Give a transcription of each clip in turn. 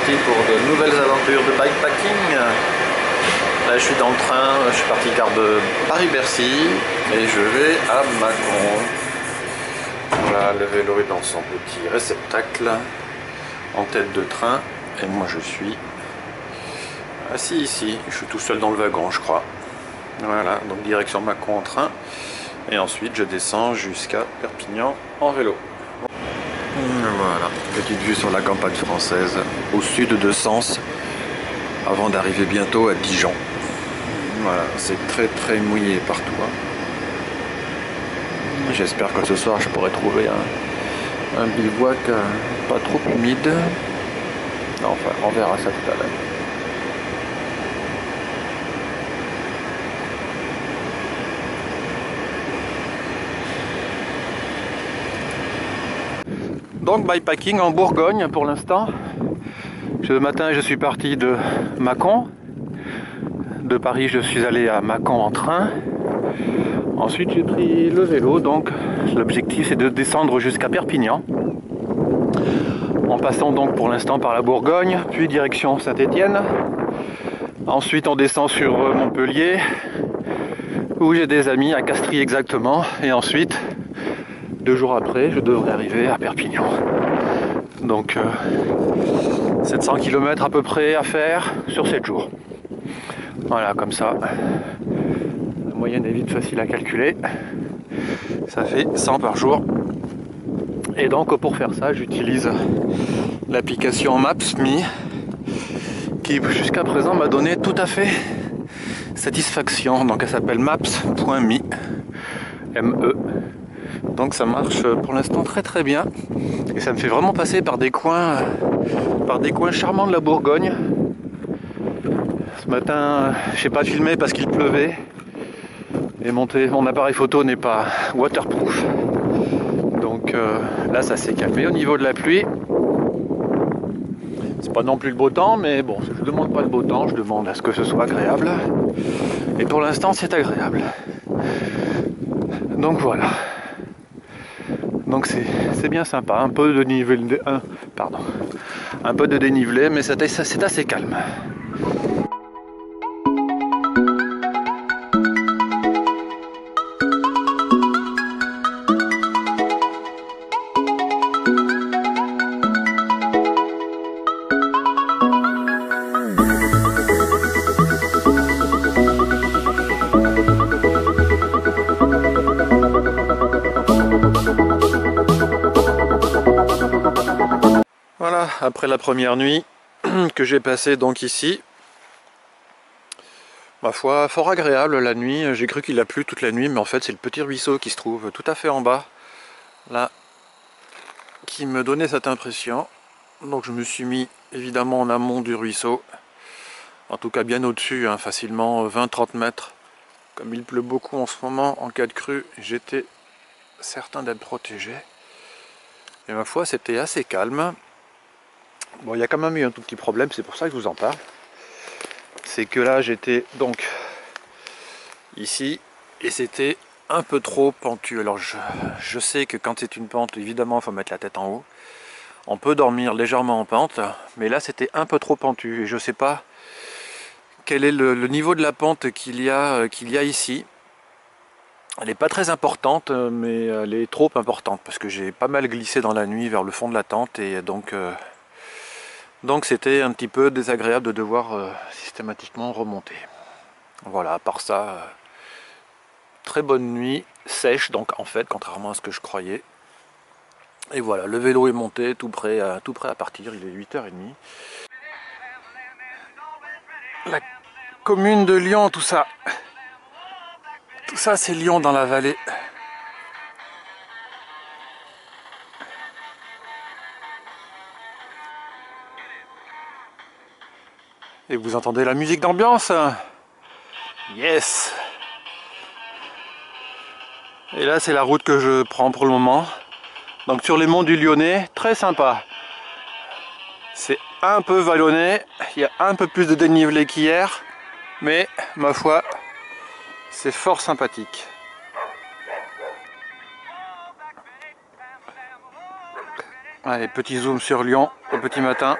parti pour de nouvelles aventures de bikepacking. Là je suis dans le train, je suis parti gare de Paris-Bercy et je vais à Mâcon. Voilà, le vélo est dans son petit réceptacle en tête de train et moi je suis assis ici. Je suis tout seul dans le wagon, je crois. Voilà, donc direction Mâcon en train et ensuite je descends jusqu'à Perpignan en vélo. Voilà, petite vue sur la campagne française au sud de Sens avant d'arriver bientôt à Dijon. Voilà, c'est très mouillé partout. J'espère que ce soir je pourrai trouver un bivouac pas trop humide. Enfin, on verra ça tout à l'heure. Donc bikepacking en Bourgogne pour l'instant. Ce matin je suis parti de Mâcon. De Paris je suis allé à Mâcon en train. Ensuite j'ai pris le vélo, donc l'objectif c'est de descendre jusqu'à Perpignan. En passant donc pour l'instant par la Bourgogne, puis direction Saint-Étienne. Ensuite on descend sur Montpellier, où j'ai des amis à Castries exactement. Et ensuite, 2 jours après, je devrais arriver à Perpignan. Donc 700 km à peu près à faire sur 7 jours. Voilà, comme ça, la moyenne est vite facile à calculer. Ça fait 100 par jour. Et donc pour faire ça, j'utilise l'application Maps.me qui jusqu'à présent m'a donné tout à fait satisfaction. Donc elle s'appelle maps.me. M-E. Donc ça marche pour l'instant très bien et ça me fait vraiment passer par des coins charmants de la Bourgogne. Ce matin j'ai pas filmé parce qu'il pleuvait et mon appareil photo n'est pas waterproof, donc là ça s'est calmé au niveau de la pluie. C'est pas non plus le beau temps, mais bon, je demande pas le beau temps, je demande à ce que ce soit agréable et pour l'instant c'est agréable. Donc voilà. Donc c'est bien sympa, un peu de dénivelé, un peu de dénivelé, mais c'est assez calme. Voilà, après la première nuit que j'ai passée donc ici, ma foi, fort agréable la nuit. J'ai cru qu'il a plu toute la nuit, mais en fait c'est le petit ruisseau qui se trouve tout à fait en bas, là, qui me donnait cette impression. Donc je me suis mis évidemment en amont du ruisseau, en tout cas bien au-dessus, hein, facilement 20-30 mètres. Comme il pleut beaucoup en ce moment, en cas de crue, j'étais certain d'être protégé. Et ma foi, c'était assez calme. Bon, il y a quand même eu un tout petit problème, c'est pour ça que je vous en parle. C'est que là, j'étais donc ici, et c'était un peu trop pentu. Alors, je sais que quand c'est une pente, évidemment, il faut mettre la tête en haut. On peut dormir légèrement en pente, mais là, c'était un peu trop pentu. Et je ne sais pas quel est le niveau de la pente qu'il y a ici. Elle n'est pas très importante, mais elle est trop importante, parce que j'ai pas mal glissé dans la nuit vers le fond de la tente, et donc c'était un petit peu désagréable de devoir systématiquement remonter. Voilà, à part ça, très bonne nuit, sèche donc en fait, contrairement à ce que je croyais. Et voilà, le vélo est monté, tout prêt à partir, il est 8h30. La commune de Lyon, tout ça c'est Lyon dans la vallée. Et vous entendez la musique d'ambiance? Yes! Et là c'est la route que je prends pour le moment. Donc sur les monts du Lyonnais, très sympa. C'est un peu vallonné, il y a un peu plus de dénivelé qu'hier, mais ma foi, c'est fort sympathique. Allez, petit zoom sur Lyon au petit matin.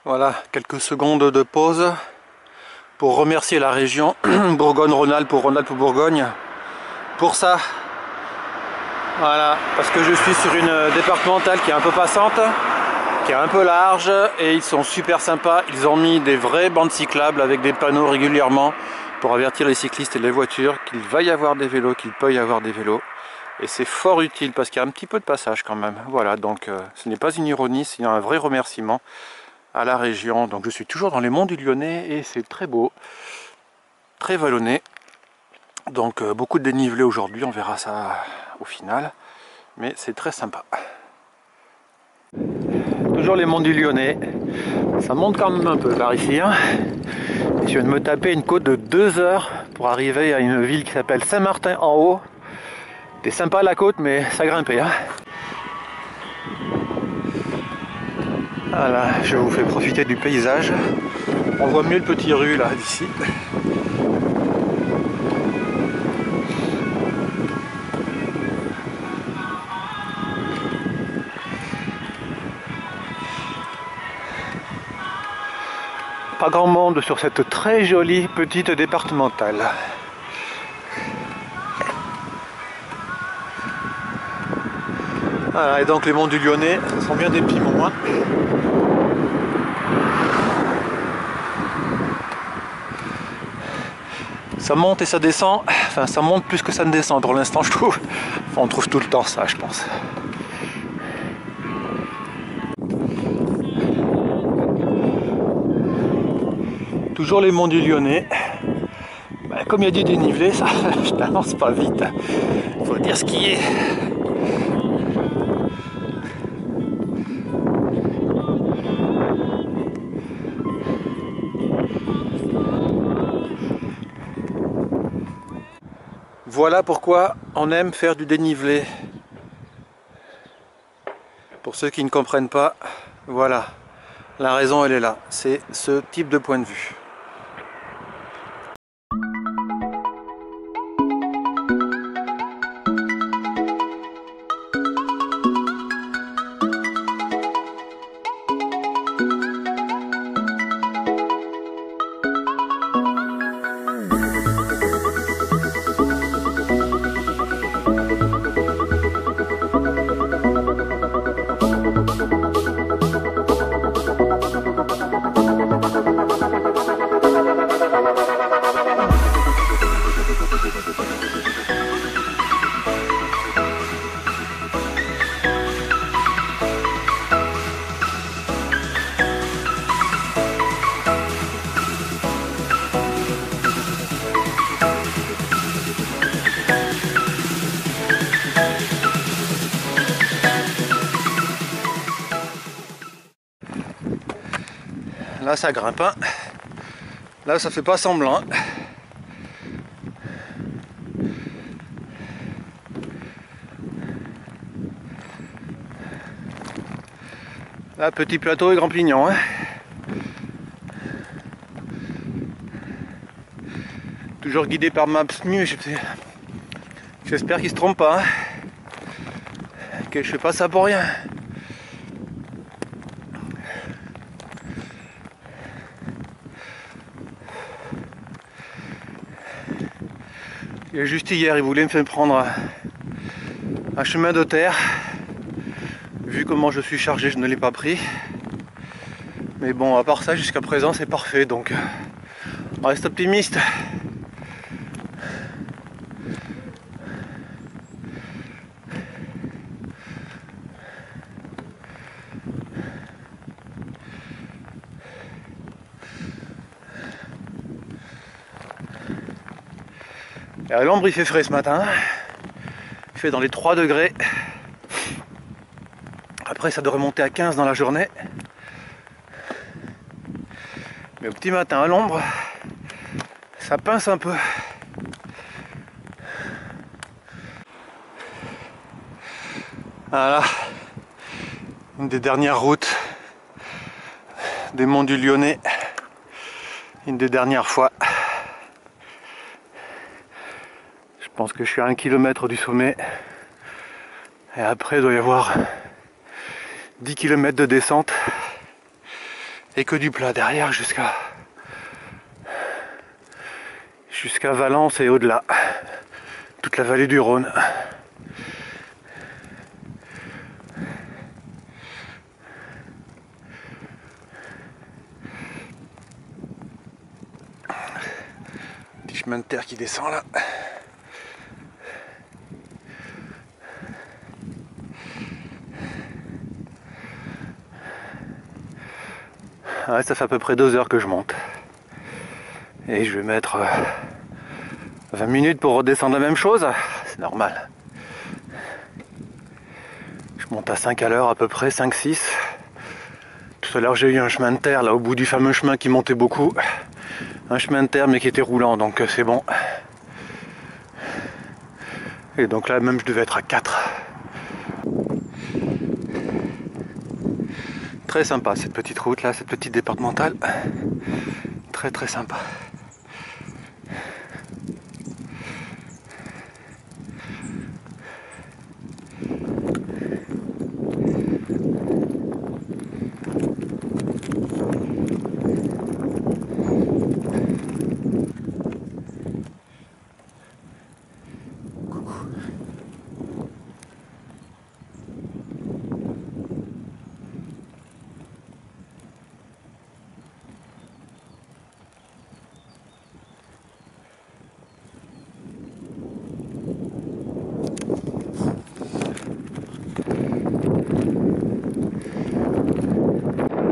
Voilà, quelques secondes de pause pour remercier la région Bourgogne-Rhône-Alpes ou Rhône-Alpes-Bourgogne pour ça. Voilà, parce que je suis sur une départementale qui est un peu passante, qui est un peu large, et ils sont super sympas. Ils ont mis des vraies bandes cyclables avec des panneaux régulièrement pour avertir les cyclistes et les voitures qu'il va y avoir des vélos, qu'il peut y avoir des vélos. Et c'est fort utile parce qu'il y a un petit peu de passage quand même. Voilà, donc ce n'est pas une ironie, c'est un vrai remerciement à la région. Donc je suis toujours dans les monts du Lyonnais et c'est très beau, très vallonné. Donc beaucoup de dénivelé aujourd'hui, on verra ça au final. Mais c'est très sympa. Toujours les monts du Lyonnais. Ça monte quand même un peu par ici. Hein. Je viens de me taper une côte de 2 heures pour arriver à une ville qui s'appelle Saint-Martin-en-Haut. C'est sympa la côte, mais ça grimpait. Hein. Voilà, je vous fais profiter du paysage. On voit mieux le petit rue là d'ici. Pas grand monde sur cette très jolie petite départementale. Voilà, et donc les monts du Lyonnais, ce sont bien des petits monts. Hein. Ça monte et ça descend, enfin ça monte plus que ça ne descend pour l'instant je trouve. Enfin, on trouve tout le temps ça je pense. Toujours les monts du Lyonnais. Ben, comme il y a du dénivelé, ça je t'avance pas vite. Faut dire ce qui est. Voilà pourquoi on aime faire du dénivelé. Pour ceux qui ne comprennent pas, voilà. La raison elle est là. C'est ce type de point de vue. Là ça grimpe, hein. Là ça fait pas semblant. Là petit plateau et grand pignon. Hein. Toujours guidé par Maps.mu, j'espère qu'il se trompe pas. Hein. Que je fais pas ça pour rien. Et juste hier, il voulait me faire prendre un chemin de terre. Vu comment je suis chargé, je ne l'ai pas pris. Mais bon, à part ça, jusqu'à présent, c'est parfait. Donc, on reste optimiste. À l'ombre il fait frais ce matin, il fait dans les 3 degrés, après ça doit remonter à 15 dans la journée, mais au petit matin à l'ombre, ça pince un peu. Voilà, une des dernières routes des monts du Lyonnais, une des dernières fois. Je pense que je suis à 1 km du sommet. Et après, il doit y avoir 10 km de descente. et que du plat derrière jusqu'à Valence et au-delà, toute la vallée du Rhône. Petit chemin de terre qui descend là. Ouais, ça fait à peu près 2 heures que je monte. Et je vais mettre 20 minutes pour redescendre la même chose. C'est normal. Je monte à 5 à l'heure à peu près, 5-6. Tout à l'heure j'ai eu un chemin de terre là au bout du fameux chemin qui montait beaucoup. Un chemin de terre mais qui était roulant, donc c'est bon. Et donc là même je devais être à 4. Très sympa cette petite route là, cette petite départementale. Très très sympa.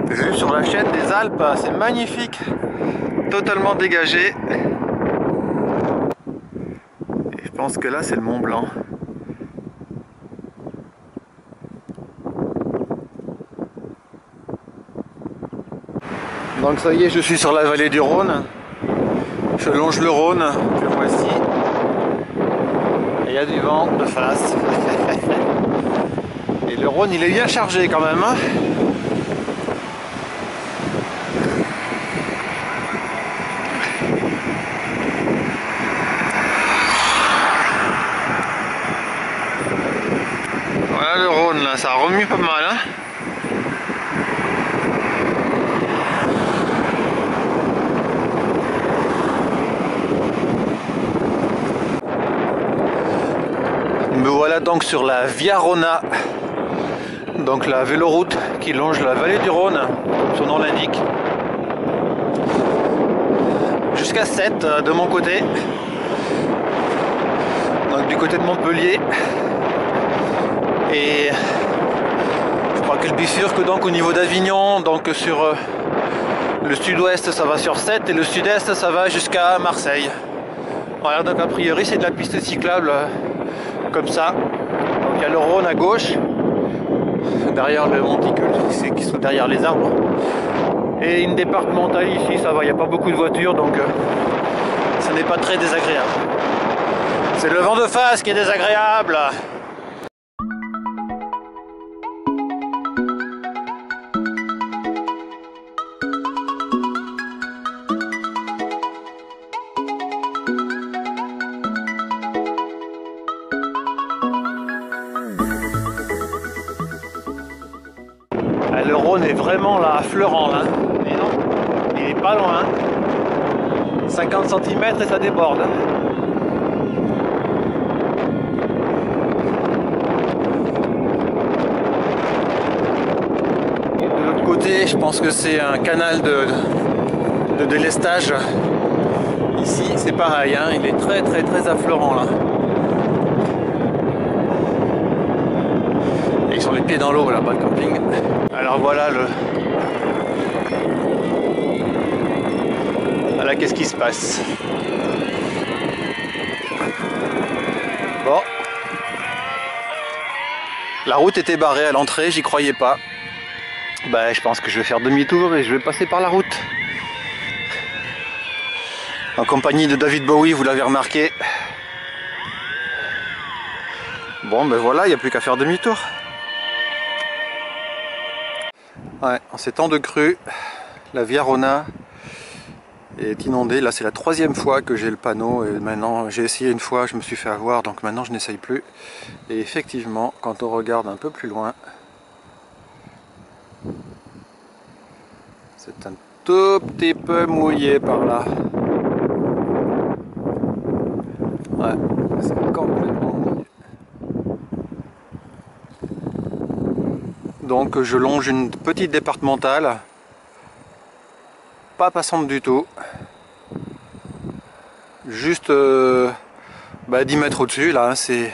Vue sur la chaîne des Alpes, c'est magnifique, totalement dégagé. Et je pense que là c'est le Mont Blanc. Donc ça y est, je suis sur la vallée du Rhône. Je longe le Rhône, le voici. Et il y a du vent de face. Et le Rhône il est bien chargé quand même, hein. Voilà le Rhône là, ça remue pas mal, hein. Me voilà donc sur la Via Rhôna, donc la véloroute qui longe la vallée du Rhône, comme son nom l'indique, jusqu'à 7 de mon côté, donc du côté de Montpellier. Et je crois qu'elle bifurque donc au niveau d'Avignon, donc sur le sud-ouest ça va sur 7 et le sud-est ça va jusqu'à Marseille. Voilà, donc a priori c'est de la piste cyclable comme ça. Donc il y a le Rhône à gauche, derrière le monticule qui sont derrière les arbres. Et une départementale ici, ça va, il n'y a pas beaucoup de voitures, donc ça n'est pas très désagréable. C'est le vent de face qui est désagréable. Le Rhône est vraiment là, affleurant là, mais non, il est pas loin, 50 cm et ça déborde. Et de l'autre côté, je pense que c'est un canal de délestage. Ici, c'est pareil, hein, il est très affleurant là. Et ils sont les pieds dans l'eau là-bas, le camping. Alors voilà le... Voilà qu'est-ce qui se passe. Bon. La route était barrée à l'entrée, j'y croyais pas. Ben, je pense que je vais faire demi-tour et je vais passer par la route. En compagnie de David Bowie, vous l'avez remarqué. Bon ben voilà, il n'y a plus qu'à faire demi-tour. Ouais, en ces temps de crue, la Via Rhôna est inondée. Là c'est la 3e fois que j'ai le panneau et maintenant j'ai essayé une fois, je me suis fait avoir, donc maintenant je n'essaye plus. Et effectivement, quand on regarde un peu plus loin, C'est un tout petit peu mouillé par là. Ouais, c'est complètement mouillé. Donc je longe une petite départementale, pas passante du tout, juste 10 mètres au-dessus, là, hein, c'est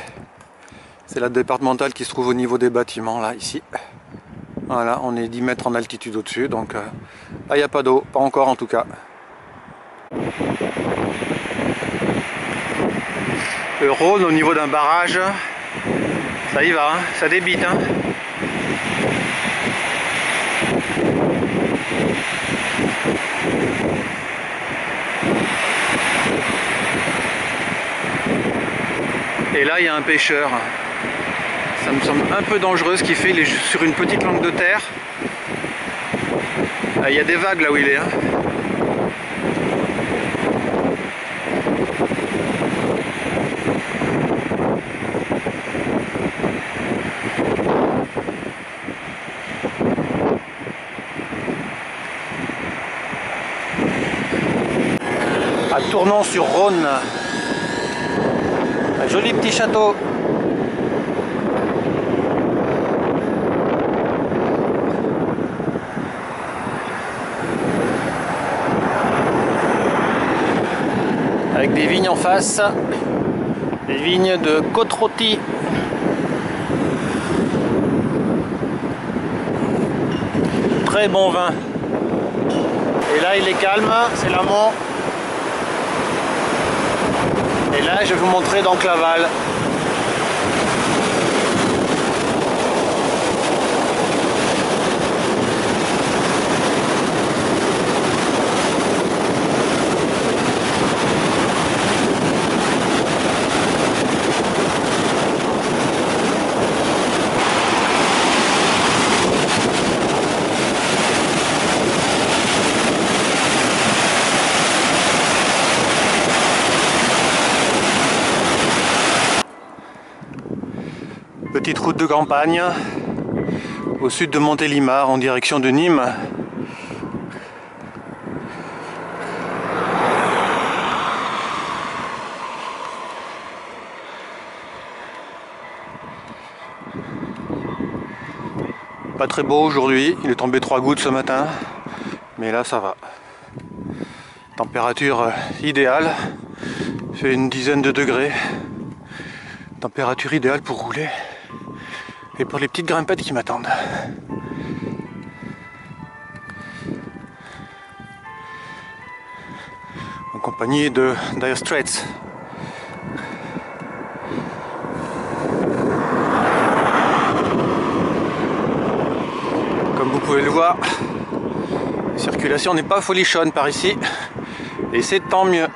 la départementale qui se trouve au niveau des bâtiments, là, ici. Voilà, on est 10 mètres en altitude au-dessus, donc là, il n'y a pas d'eau, pas encore en tout cas. Le Rhône, au niveau d'un barrage, ça y va, hein, ça débite. Hein. Et là, il y a un pêcheur. Ça me semble un peu dangereux ce qu'il fait, il est sur une petite langue de terre. Il y a des vagues là où il est. Hein. À Tournon-sur-Rhône, un joli petit château. Avec des vignes en face, des vignes de Côte-Rôtie. Très bon vin. Et là il est calme, c'est l'amont. Et là je vais vous montrer donc l'aval. Petite route de campagne au sud de Montélimar en direction de Nîmes. Pas très beau aujourd'hui, il est tombé 3 gouttes ce matin, mais là ça va. Température idéale, il fait une dizaine de degrés. Température idéale pour rouler et pour les petites grimpettes qui m'attendent. En compagnie de Dire Straits. Comme vous pouvez le voir, la circulation n'est pas folichonne par ici et c'est tant mieux.